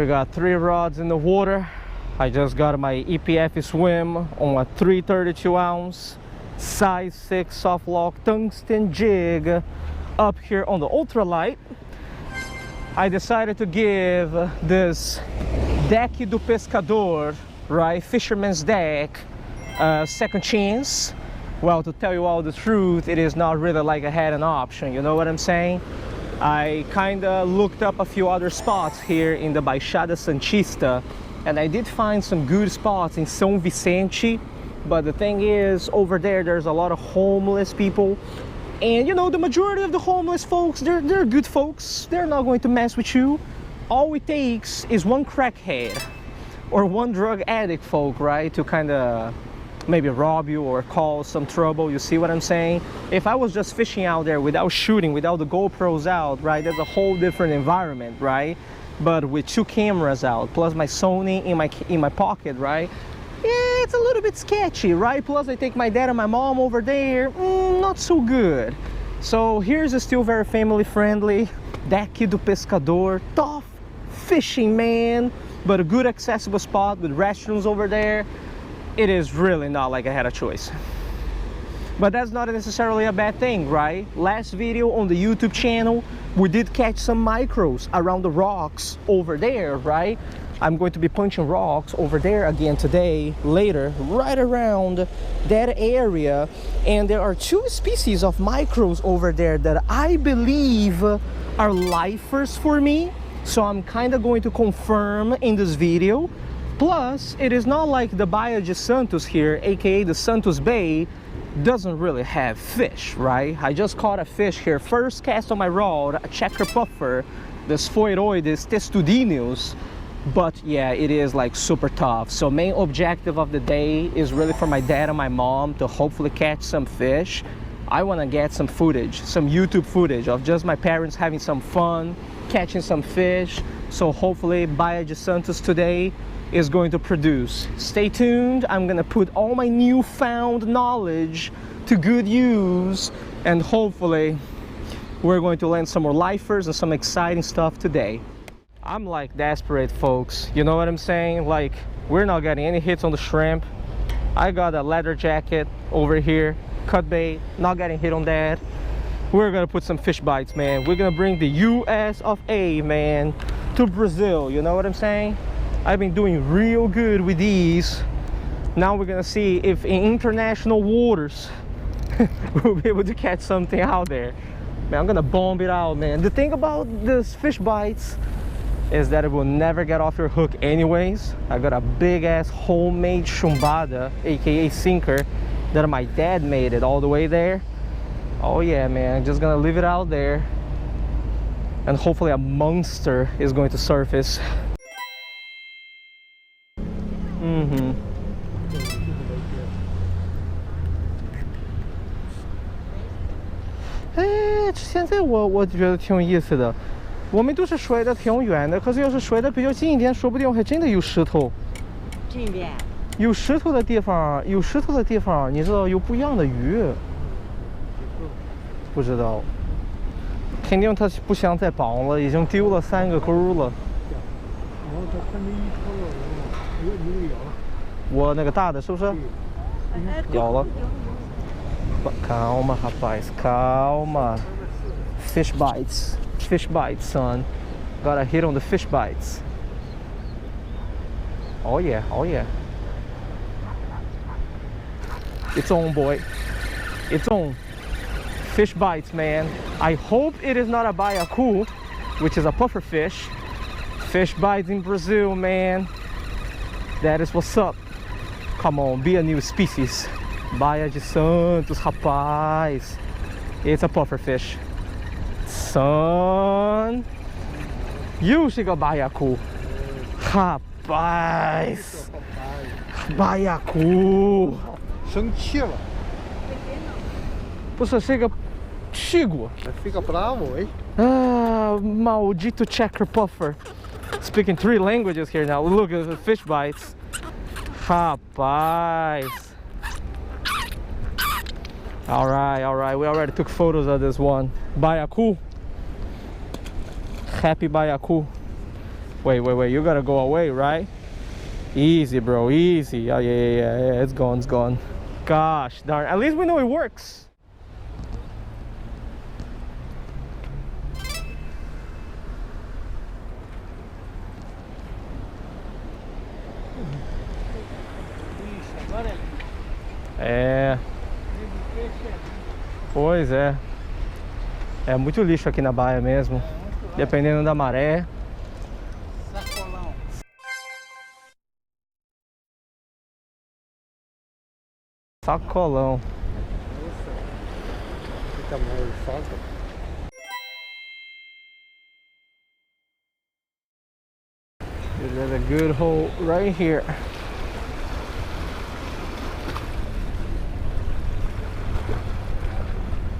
We got 3 rods in the water. I just got my EP4 swim on a 332 ounce size 6 soft lock tungsten jig up here on the ultralight. I decided to give this deck do Pescador, right, fisherman's deck, second chance. Well, to tell you all the truth, it is not really like I had an option, you know what I'm saying? I kind of looked up a few other spots here in the Baixada Santista, and I did find some good spots in São Vicente, but the thing is, over there, there's a lot of homeless people, and you know, the majority of the homeless folks, they're good folks. They're not going to mess with you. All it takes is one crackhead or one drug addict folk, right, to kind of maybe rob you or cause some trouble. You see what I'm saying? If I was just fishing out there without shooting, without the GoPros out, right, that's a whole different environment, right? But with 2 cameras out, plus my Sony in my pocket, right, yeah, it's a little bit sketchy, right? Plus I take my dad and my mom over there, not so good. So here's a still very family friendly deck do Pescador, tough fishing, man, but a good accessible spot with restrooms over there. It is really not like I had a choice. But that's not necessarily a bad thing, right? Last video on the YouTube channel, we did catch some micros around the rocks over there, right? I'm going to be punching rocks over there again today, later, right around that area. And there are 2 species of micros over there that I believe are lifers for me. So I'm kind of going to confirm in this video. Plus, it is not like the Baía de Santos here, aka the Santos Bay, doesn't really have fish, right? I just caught a fish here, first cast on my rod, a checker puffer, the Sphoiroides testudinus. But yeah, it is like super tough. So main objective of the day is really for my dad and my mom to hopefully catch some fish. I want to get some footage, some YouTube footage of just my parents having some fun, catching some fish. So hopefully Baía de Santos today is going to produce. Stay tuned. I'm gonna put all my newfound knowledge to good use, and hopefully we're going to land some more lifers and some exciting stuff today. I'm like desperate, folks, you know what I'm saying? Like, we're not getting any hits on the shrimp. I got a leather jacket over here, cut bait, not getting hit on that. We're gonna put some fish bites, man. We're gonna bring the US of A, man, to Brazil, you know what I'm saying? I've been doing real good with these. Now we're gonna see if in international waters we'll be able to catch something out there. Man, I'm gonna bomb it out, man. The thing about this fish bites is that it will never get off your hook anyways. I got a big ass homemade chumbada, aka sinker, that my dad made it all the way there. Oh yeah, man, I'm just gonna leave it out there, and hopefully a monster is going to surface.哎，现在我觉得挺有意思的。我们都是摔得挺远的，可是要是摔得比较近一点，说不定还真的有石头。近一点。有石头的地方，你知道有不一样的鱼。不知道。肯定他不想再绑了，已经丢了3个钩了。我那个大的是不是？咬了。Calma, rapaz, calma. Fish bites, son. Got a hit on the fish bites. Oh yeah, oh yeah. It's on, boy. It's on. Fish bites, man. I hope it is not a baiacu, which is a puffer fish. Fish bites in Brazil, man. That is what's up. Come on, be a new species. Baía de Santos, rapaz. It's a puffer fish. Son. You should go baiacu. Rapaz. Baiacu. 生气了。不是，是一个屁股。Fica bravo, hein? Ah, maldito checker puffer. Speaking 3 languages here now. Look at the fish bites. Rapaz. All right. We already took photos of this one. Baiacu. Happy baiacu. Wait, you gotta go away, right? Easy, bro, easy. Oh, yeah, it's gone. Gosh darn, at least we know it works. É. Pois é. É muito lixo aqui na baia mesmo. Dependendo da maré. Sacolão. Sacolão. Nossa. Que tamanho de saco. There's a good hole right here.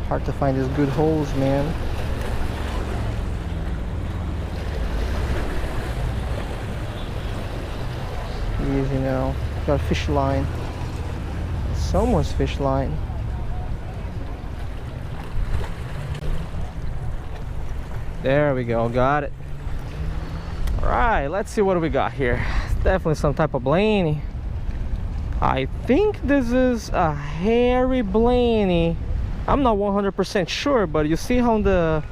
Hard to find these good holes, man. Easy now. Got a fish line. Someone's fish line. There we go, got it. All right, let's see what we got here. Definitely some type of Blaney. I think this is a hairy Blaney. I'm not 100% sure, but you see how the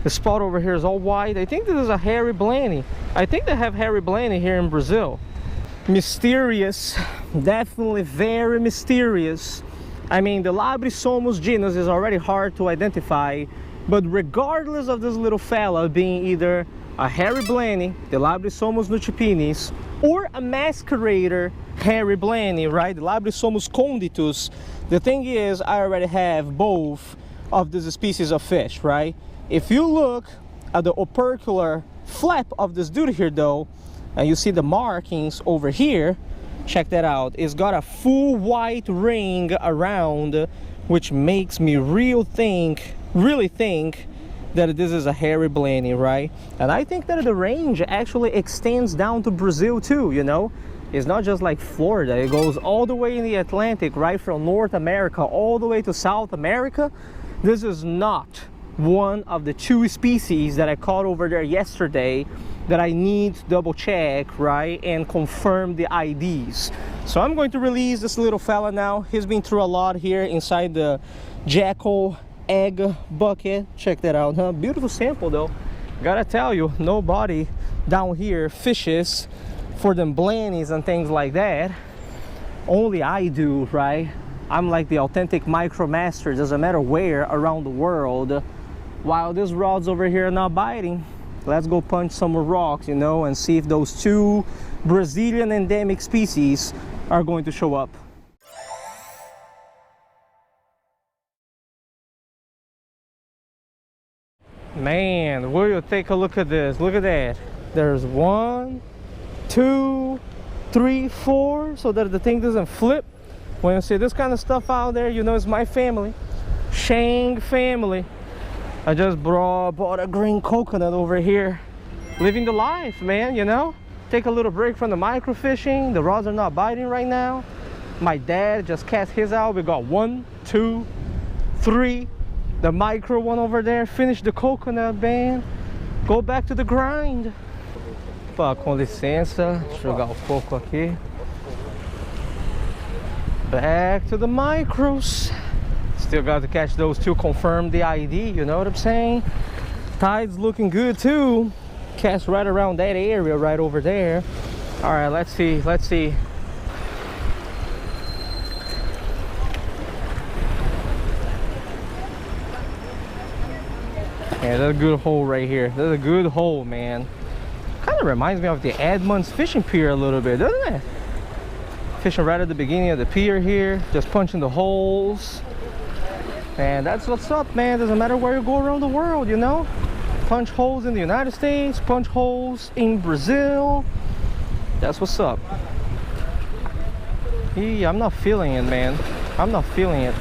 spot over here is all white? I think this is a hairy Blaney. I think they have hairy Blaney here in Brazil. Mysterious, definitely very mysterious. I mean, the Labrissomos genus is already hard to identify, but regardless of this little fella being either a hairy Blaney, the Labrissomos nutipinis, or a masquerader hairy Blaney, right? The Labrissomos conditus. The thing is, I already have both of these species of fish, right? If you look at the opercular flap of this dude here though, and you see the markings over here, check that out. It's got a full white ring around, which makes me really think that this is a hairy Blaney, right? And I think that the range actually extends down to Brazil too, you know? It's not just like Florida, it goes all the way in the Atlantic, right from North America all the way to South America. This is not one of the two species that I caught over there yesterday that I need to double check, right, and confirm the IDs. So I'm going to release this little fella now. He's been through a lot here inside the jackal egg bucket. Check that out, huh? Beautiful sample though. Gotta tell you, nobody down here fishes for them Blannies and things like that. Only I do, right? I'm like the authentic micro master, doesn't matter where around the world. While these rods over here are not biting, let's go punch some more rocks, you know, and see if those two Brazilian endemic species are going to show up. Man, will you take a look at this? Look at that. There's 1, 2, 3, 4, so that the thing doesn't flip. When you see this kind of stuff out there, you know it's my family, Shang family. I just bought a green coconut over here, living the life, man, you know? Take a little break from the microfishing. The rods are not biting right now. My dad just cast his out. We got 1, 2, 3. The micro one over there. Finish the coconut, man. Go back to the grind. Opa, com licença. Deixa eu jogar o coco aqui. Back to the micros. Still got to catch those two, confirm the ID, you know what I'm saying? Tide's looking good too. Cast right around that area right over there. All right, let's see. Yeah, that's a good hole right here. That's a good hole, man. Kind of reminds me of the Edmonds fishing pier a little bit, doesn't it? Fishing right at the beginning of the pier here, just punching the holes. And that's what's up, man. Doesn't matter where you go around the world, you know? Punch holes in the United States, punch holes in Brazil. That's what's up. Yeah, I'm not feeling it, man. I'm not feeling it.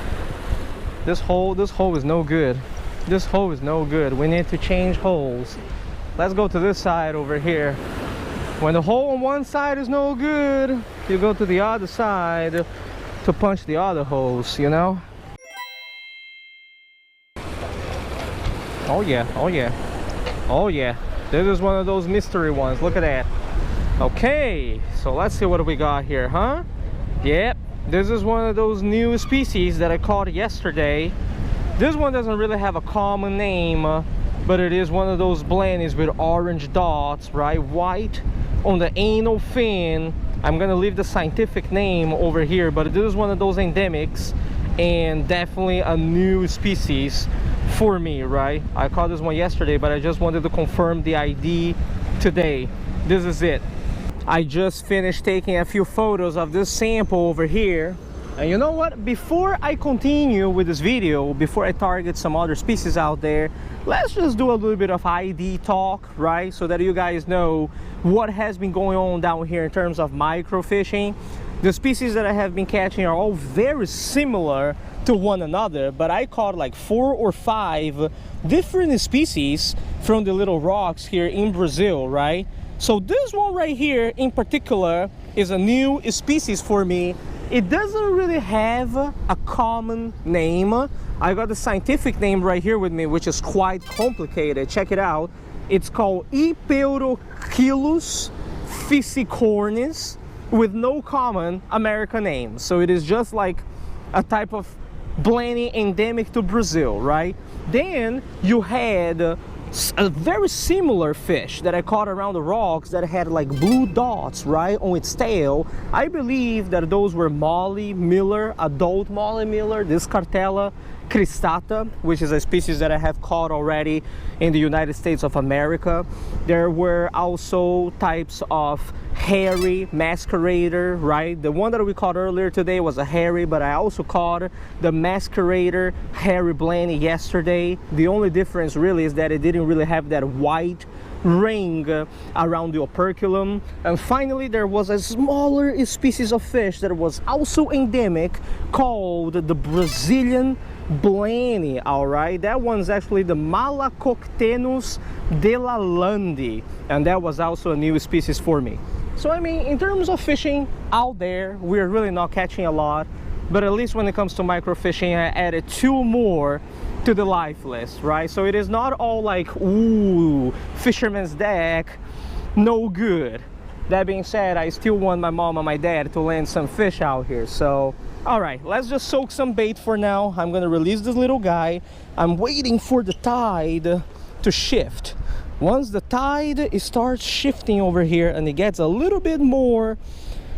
This hole is no good. This hole is no good. We need to change holes. Let's go to this side over here. When the hole on one side is no good, you go to the other side to punch the other holes, you know? Oh yeah, oh yeah, oh yeah. This is one of those mystery ones. Look at that. Okay, so let's see what we got here, huh? Yep, this is one of those new species that I caught yesterday. This one doesn't really have a common name, but it is one of those blennies with orange dots, right? White on the anal fin. I'm gonna leave the scientific name over here, but this is one of those endemics and definitely a new species for me, right? I caught this one yesterday, but I just wanted to confirm the ID today. This is it. I just finished taking a few photos of this sample over here. And you know what? Before I continue with this video, before I target some other species out there, let's just do a little bit of ID talk, right? So that you guys know what has been going on down here in terms of microfishing. The species that I have been catching are all very similar to one another, but I caught like 4 or 5 different species from the little rocks here in Brazil, right? So this one right here in particular is a new species for me. It doesn't really have a common name. I got the scientific name right here with me, which is quite complicated. Check it out. It's called EP4 fisicornis with no common American name. So it is just like a type of blenny endemic to Brazil, right? Then you had a very similar fish that I caught around the rocks that had like blue dots, right, on its tail. I believe that those were Molly Miller, adult Molly Miller, this Cartella cristata, which is a species that I have caught already in the United States of America. There were also types of hairy masquerader, right? The one that we caught earlier today was a hairy, but I also caught the masquerader hairy blenny yesterday. The only difference really is that it didn't really have that white ring around the operculum. And finally there was a smaller species of fish that was also endemic called the Brazilian blenny. All right, that one's actually the Malacoctenus de la Lande, and that was also a new species for me. So I mean, in terms of fishing out there, we're really not catching a lot, but at least when it comes to microfishing, I added 2 more to the life list, right? So it is not all like, ooh, fisherman's deck, no good. That being said, I still want my mom and my dad to land some fish out here. So all right, let's just soak some bait for now. I'm gonna release this little guy. I'm waiting for the tide to shift. Once the tide starts shifting over here and it gets a little bit more,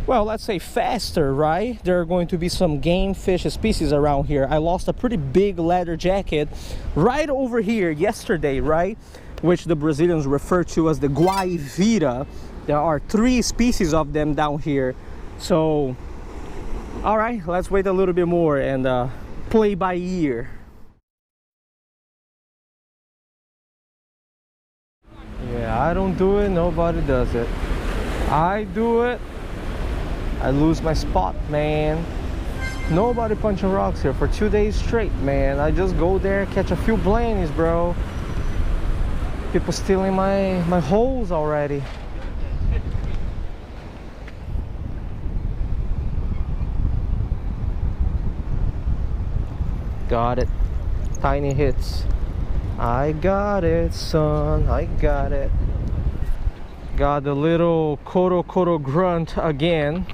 well, let's say faster, right? There are going to be some game fish species around here. I lost a pretty big leather jacket right over here yesterday, right? Which the Brazilians refer to as the guaivira. There are 3 species of them down here. So, all right, let's wait a little bit more and play by ear. Yeah, I don't do it, nobody does it. I do it, I lose my spot, man. Nobody punching rocks here for 2 days straight, man. I just go there, catch a few blennies, bro. People stealing my holes already. Got it. Tiny hits. I got it, son. I got it. Got the little koro grunt again.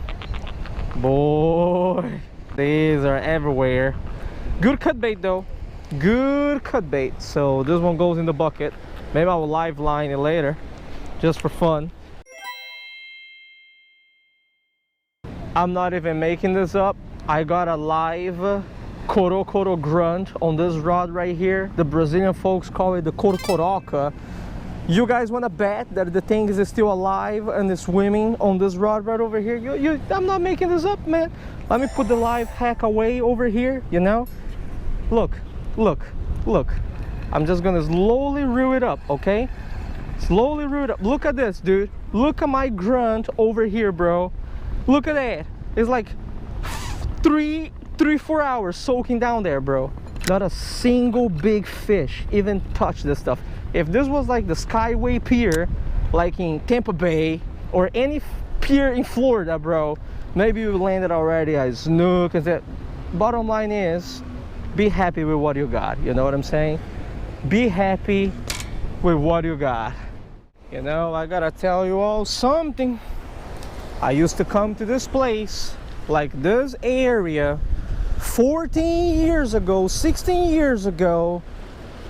Boy, these are everywhere. Good cut bait though. Good cut bait. So this one goes in the bucket. Maybe I will live line it later, just for fun. I'm not even making this up. I got a live koro grunt on this rod right here. The Brazilian folks call it the corcoroca. You guys want to bet that the thing is still alive and is swimming on this rod right over here? I'm not making this up, man. Let me put the live hack away over here, you know? Look, look, look. I'm just gonna slowly reel it up, okay? Slowly reel it up. Look at this, dude. Look at my grunt over here, bro. Look at that. It's like 3-4 hours soaking down there, bro. Not a single big fish even touched this stuff. If this was like the Skyway Pier, like in Tampa Bay, or any pier in Florida, bro, maybe you landed already a snook and that. Bottom line is, be happy with what you got. You know what I'm saying? Be happy with what you got. You know, I gotta tell you all something. I used to come to this place, like this area, 14 years ago, 16 years ago,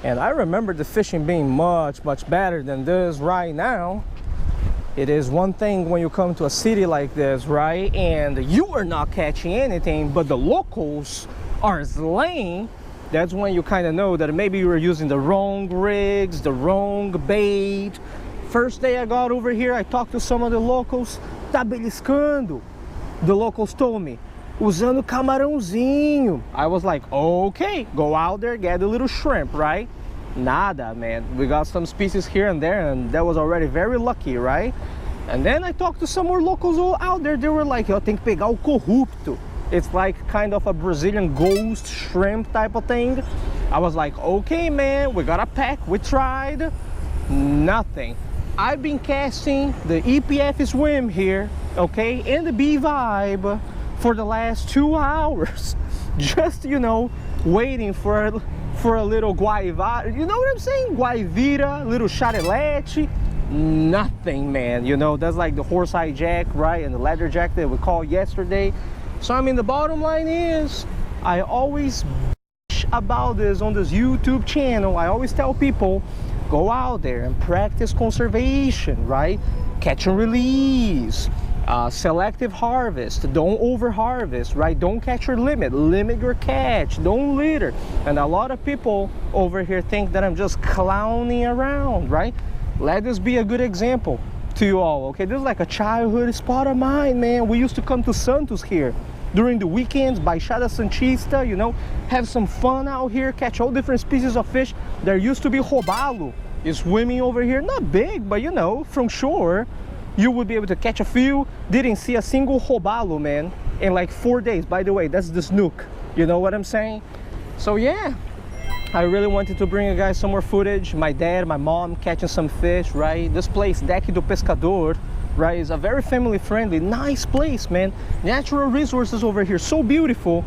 and I remember the fishing being much better than this right now. It is one thing when you come to a city like this, right, and you are not catching anything, but the locals are slaying. That's when you kind of know that maybe you were using the wrong rigs, the wrong bait. First day I got over here, I talked to some of the locals. Tá beliscando. The locals told me, usando camarãozinho. I was like, okay, go out there, get a little shrimp, right? Nada, man. We got some species here and there, and that was already very lucky, right? And then I talked to some more locals out there. They were like, eu tenho que pegar o corrupto. It's like kind of a Brazilian ghost shrimp type of thing. I was like, okay, man, we got a pack. We tried. Nothing. I've been casting the EPF swim here, okay, in the B vibe for the last 2 hours. Just, you know, waiting for a little guaivara. You know what I'm saying? Guaivira, little charelete. Nothing, man. You know, that's like the horseye jack, right? And the leather jack that we called yesterday. So, I mean, the bottom line is, I always bitch about this on this YouTube channel. I always tell people, go out there and practice conservation, right? Catch and release, selective harvest, don't over harvest, right? Don't catch your limit, limit your catch, don't litter. And a lot of people over here think that I'm just clowning around, right? Let this be a good example to you all, okay? This is like a childhood spot of mine, man. We used to come to Santos here during the weekends, Baixada Santista, you know, have some fun out here, catch all different species of fish. There used to be robalo swimming over here, not big, but you know, from shore, you would be able to catch a few. Didn't see a single robalo, man, in like 4 days. By the way, that's the snook, you know what I'm saying? So yeah, I really wanted to bring you guys some more footage. My dad, my mom catching some fish, right? This place, Do Pescador, right, is a very family friendly, nice place, man. Natural resources over here, so beautiful,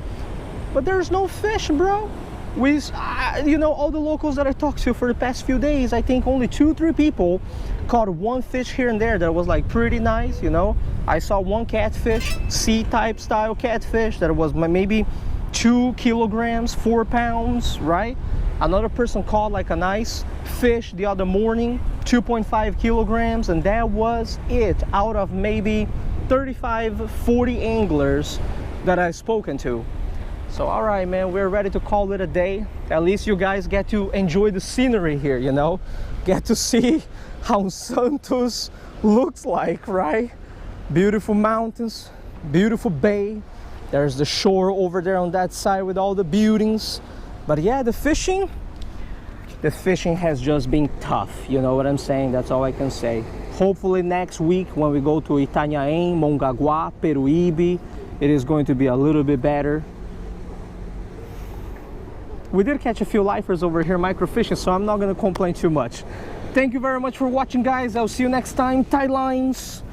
but there's no fish, bro. You know, all the locals that I talked to for the past few days, I think only 2-3 people caught one fish here and there that was like pretty nice, you know. I saw one catfish, C-type style catfish, that was maybe 2 kilograms, 4 pounds, right? Another person caught like a nice fish the other morning, 2.5 kilograms, and that was it out of maybe 35-40 anglers that I've spoken to. So all right, man, we're ready to call it a day. At least you guys get to enjoy the scenery here, you know, get to see how Santos looks like, right? Beautiful mountains, beautiful bay. There's the shore over there on that side with all the buildings. But yeah, the fishing has just been tough, you know what I'm saying? That's all I can say. Hopefully next week when we go to Itanhaém, Mongaguá, Peruíbe, it is going to be a little bit better. We did catch a few lifers over here microfishing, so I'm not going to complain too much. Thank you very much for watching, guys. I'll see you next time. Tight lines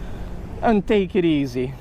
and take it easy.